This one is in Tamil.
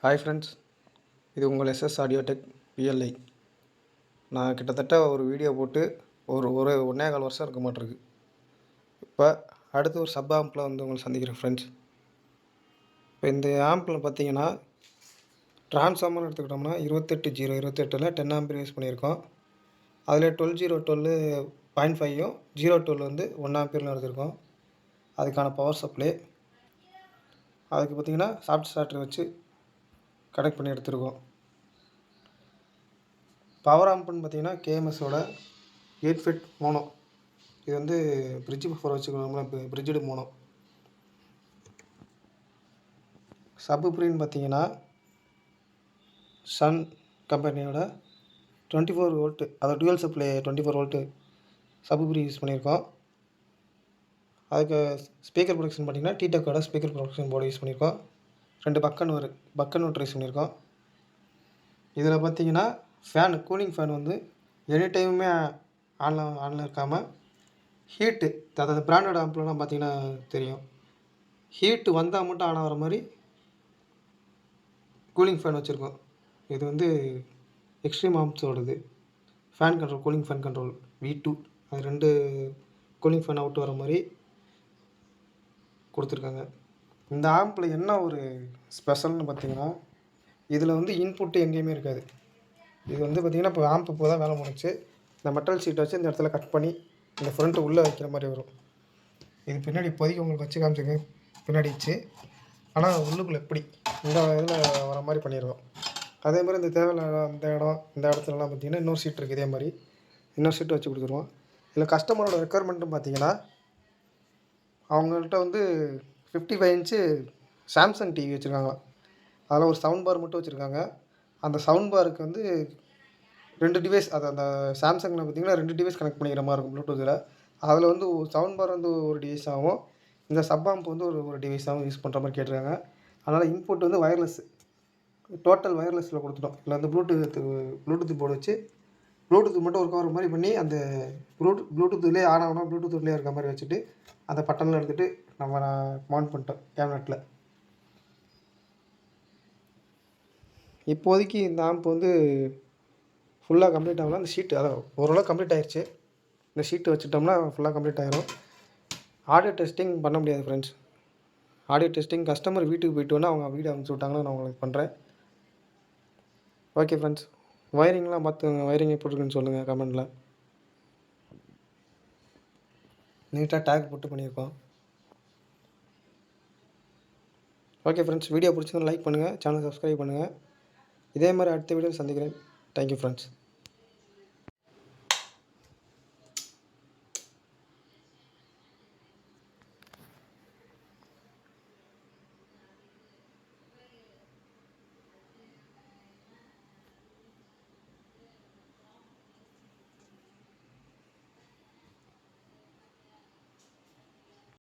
ஹாய் ஃப்ரெண்ட்ஸ், இது உங்கள் எஸ்எஸ் ஆடியோ டெக் பிஎல்ஐ. நான் கிட்டத்தட்ட ஒரு வீடியோ போட்டு ஒரு 1.25 வருஷம் இருக்க மாட்டிருக்கு. இப்போ அடுத்து ஒரு சப் ஆம்பில் வந்து உங்களை சந்திக்கிறேன் ஃப்ரெண்ட்ஸ். இப்போ இந்த ஆம்பில் பார்த்தீங்கன்னா ட்ரான்ஸ்ஃபார்மர் எடுத்துக்கிட்டோம்னா 28 10 ஆம்பியர் யூஸ் பண்ணியிருக்கோம். அதில் 12 0.5யும் 012 வந்து 1 ஆம்பியர்னு எடுத்திருக்கோம். அதுக்கான பவர் சப்ளை அதுக்கு பார்த்தீங்கன்னா சாஃப்ட் ஸ்டார்டர் வச்சு கனெக்ட் பண்ணி எடுத்துருக்கோம். பவர் ஆம்புன்னு பார்த்தீங்கன்னா கேஎம்எஸோட 8 ஃபீட் மோனோ. இது வந்து பிரிட்ஜ் பஃபர் வச்சுக்கணும்னா பிரிட்ஜடு மோனோ. சப்பு ப்ரீன்னு பார்த்தீங்கன்னா சன் கம்பெனியோட 24 வோல்ட்டு, அதாவது dual supply 24 volt sub pre use பண்ணியிருக்கோம். அதுக்கு ஸ்பீக்கர் ப்ரொடக்ஷன் பார்த்தீங்கன்னா டிடெக்கோட ஸ்பீக்கர் ப்ரொடக்ஷன் போர்டு யூஸ் பண்ணியிருக்கோம். 2 பக்கன் யூஸ் பண்ணியிருக்கோம். இதில் பார்த்தீங்கன்னா ஃபேனு கூலிங் ஃபேன் வந்து எனி டைமுமே ஆனில் இருக்காமல் ஹீட்டு, அதாவது பிராண்டட் ஆம்ப்லாம் பார்த்தீங்கன்னா தெரியும், ஹீட்டு வந்தால் மட்டும் ஆன் ஆகிற மாதிரி கூலிங் ஃபேன் வச்சுருக்கோம். இது வந்து எக்ஸ்ட்ரீம் ஆம்ப்ஸோடது fan control, cooling fan control V2. அது 2 கூலிங் ஃபேன் அவுட் வர மாதிரி கொடுத்துருக்காங்க. இந்த ஆம்பில் என்ன ஒரு ஸ்பெஷல்னு பார்த்தீங்கன்னா, இதில் வந்து இன்புட்டு எங்கேயுமே இருக்காது. இது வந்து பார்த்திங்கன்னா இப்போ ஆம்ப் இப்போ தான் வேலை முடிச்சு இந்த மெட்டல் ஷீட்டை வச்சு இந்த இடத்துல கட் பண்ணி இந்த ஃப்ரண்ட்டு உள்ளே வைக்கிற மாதிரி வரும். இது பின்னாடி இப்போதைக்கு உங்களுக்கு வச்சு காமிச்சுங்க, பின்னாடி வச்சு. ஆனால் உள்ளுக்குள்ளே எப்படி இந்த இதில் வர மாதிரி பண்ணிடுவோம். அதே மாதிரி இந்த தேவையில்ல இந்த இடத்துலலாம் பார்த்திங்கன்னா இன்னொரு சீட் இருக்குது. இதே மாதிரி இன்னொரு சீட்டு வச்சு கொடுத்துருவோம். இதில் கஸ்டமரோட ரெக்குயர்மெண்ட்டும் பார்த்திங்கன்னா அவங்கள்ட்ட வந்து 55 இன்ச்சு சாம்சங் டிவி வச்சுருக்காங்க. அதில் ஒரு சவுண்ட் பார் மட்டும் வச்சுருக்காங்க. அந்த சவுண்ட் பாருக்கு வந்து 2 டிவைஸ், அது அந்த சாம்சங்கில் பார்த்திங்கன்னா 2 டிவைஸ் கனெக்ட் பண்ணிக்கிற மாதிரி இருக்கும் ப்ளூடூத்தில். அதில் வந்து சவுண்ட் பார் வந்து ஒரு டிவைஸாகவும் இந்த சப் ஆம்ப் வந்து ஒரு டிவைஸாகவும் யூஸ் பண்ணுற மாதிரி கேட்டிருக்காங்க. அதனால் இன்புட் வந்து வயர்லெஸ், டோட்டல் வயர்லெஸில் கொடுத்துட்டோம். இல்லை அந்த ப்ளூடூத் போர்டு வச்சு ப்ளூடூத் மட்டும் ஒர்க் ஆகிற மாதிரி பண்ணி அந்த ப்ளூடூத்லேயே ஆன் ஆகணும், ப்ளூடூத்லேயே இருக்க மாதிரி வச்சுட்டு அந்த பட்டனில் எடுத்துகிட்டு நம்ம மவுண்ட் பண்ணிட்டோம் கேபினெட்டில். இப்போதைக்கு இந்த ஆம்ப் வந்து ஃபுல்லாக கம்ப்ளீட் ஆகலாம். அந்த ஷீட்டு அதான் ஓரளவு கம்ப்ளீட் ஆகிடுச்சு. இந்த ஷீட்டு வச்சுட்டோம்னா ஃபுல்லாக கம்ப்ளீட் ஆகிரும். ஆடியோ டெஸ்டிங் பண்ண முடியாது ஃப்ரெண்ட்ஸ். ஆடியோ டெஸ்டிங் கஸ்டமர் வீட்டுக்கு போய்ட்டு வேணால் அவங்க வீடியோ அனுப்பிச்சி விட்டாங்கன்னா நான் உங்களுக்கு பண்ணுறேன். ஓகே ஃப்ரெண்ட்ஸ், ஒயரிங்லாம் பார்த்துங்க. ஒயரிங் எப்படி இருக்குன்னு சொல்லுங்கள் கமெண்டில். நீட்டாக டேக் போட்டு பண்ணியிருக்கோம். ஓகே ஃப்ரெண்ட்ஸ், வீடியோ பிடிச்சிருந்தா லைக் பண்ணுங்கள், சேனல் சப்ஸ்கிரைப் பண்ணுங்கள். இதே மாதிரி அடுத்த வீடியோவில் சந்திக்கிறேன். Thank you friends.